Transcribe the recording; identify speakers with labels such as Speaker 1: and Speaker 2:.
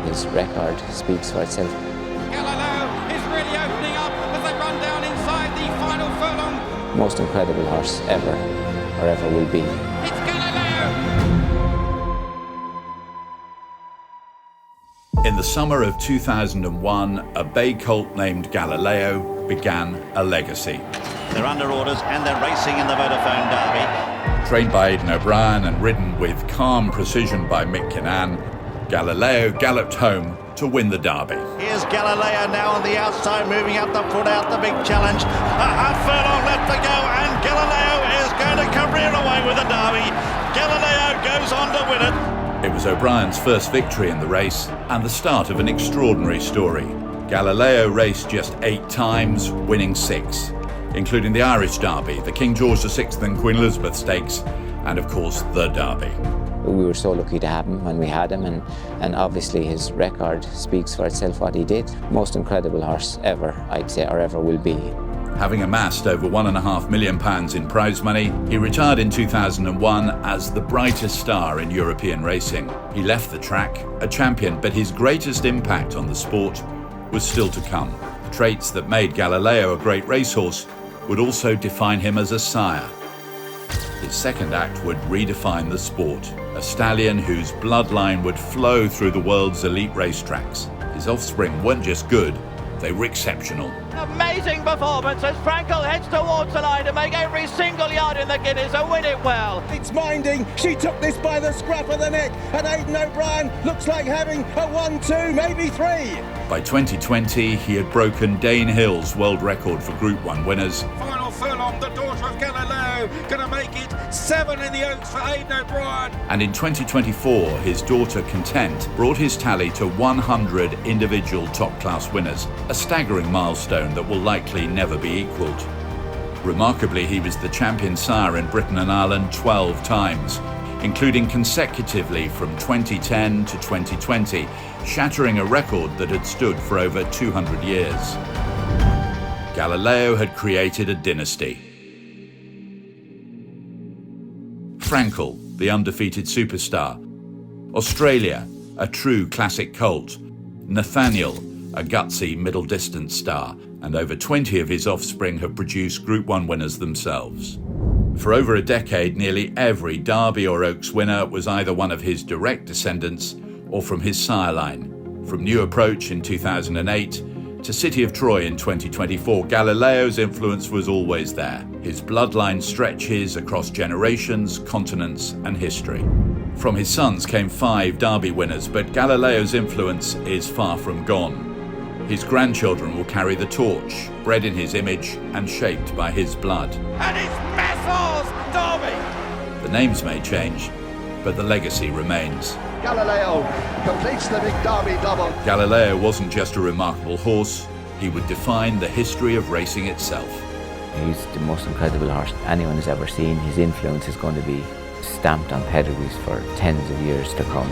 Speaker 1: His record speaks for itself.
Speaker 2: Galileo is really opening up as they run down inside the final furlong.
Speaker 1: Most incredible horse ever, or ever will be.
Speaker 2: It's Galileo!
Speaker 3: In the summer of 2001, a bay colt named Galileo began a legacy.
Speaker 4: They're under orders and they're racing in the Vodafone Derby.
Speaker 3: Trained by Aidan O'Brien and ridden with calm precision by Mick Kinnan, Galileo galloped home to win the Derby.
Speaker 4: Here's Galileo now on the outside, moving up the foot out the big challenge. A half furlong left to go, and Galileo is going to career away with the Derby. Galileo goes on to win it.
Speaker 3: It was O'Brien's first victory in the race and the start of an extraordinary story. Galileo raced just 8 times, winning 6, including the Irish Derby, the King George VI and Queen Elizabeth Stakes, and of course the Derby.
Speaker 1: We were so lucky to have him when we had him, and obviously his record speaks for itself what he did. Most incredible horse ever, I'd say, or ever will be.
Speaker 3: Having amassed over £1.5 million in prize money, he retired in 2001 as the brightest star in European racing. He left the track a champion, but his greatest impact on the sport was still to come. The traits that made Galileo a great racehorse would also define him as a sire. His second act would redefine the sport, a stallion whose bloodline would flow through the world's elite racetracks. His offspring weren't just good, they were exceptional.
Speaker 5: Amazing performance as Frankel heads towards the line to make every single yard in the Guineas and win it well.
Speaker 6: It's minding, she took this by the scruff of the neck, and Aidan O'Brien looks like having a 1-2, maybe 3.
Speaker 3: By 2020, he had broken Dane Hill's world record for Group 1 winners.
Speaker 2: Final furlong, the daughter of Galileo, going to make it 7 in the Oaks for Aidan O'Brien.
Speaker 3: And in 2024, his daughter Content brought his tally to 100 individual top-class winners, a staggering milestone that will likely never be equalled. Remarkably, he was the champion sire in Britain and Ireland 12 times, including consecutively from 2010 to 2020, shattering a record that had stood for over 200 years. Galileo had created a dynasty. Frankel, the undefeated superstar. Australia, a true classic colt. Nathaniel, a gutsy middle-distance star, and over 20 of his offspring have produced Group 1 winners themselves. For over a decade, nearly every Derby or Oaks winner was either one of his direct descendants or from his sire line. From New Approach in 2008 to City of Troy in 2024, Galileo's influence was always there. His bloodline stretches across generations, continents, and history. From his sons came 5 Derby winners, but Galileo's influence is far from gone. His grandchildren will carry the torch, bred in his image and shaped by his blood.
Speaker 2: And it's Messors Derby!
Speaker 3: The names may change, but the legacy remains.
Speaker 7: Galileo completes the big Derby double.
Speaker 3: Galileo wasn't just a remarkable horse, he would define the history of racing itself.
Speaker 1: He's the most incredible horse anyone has ever seen. His influence is going to be stamped on pedigrees for tens of years to come.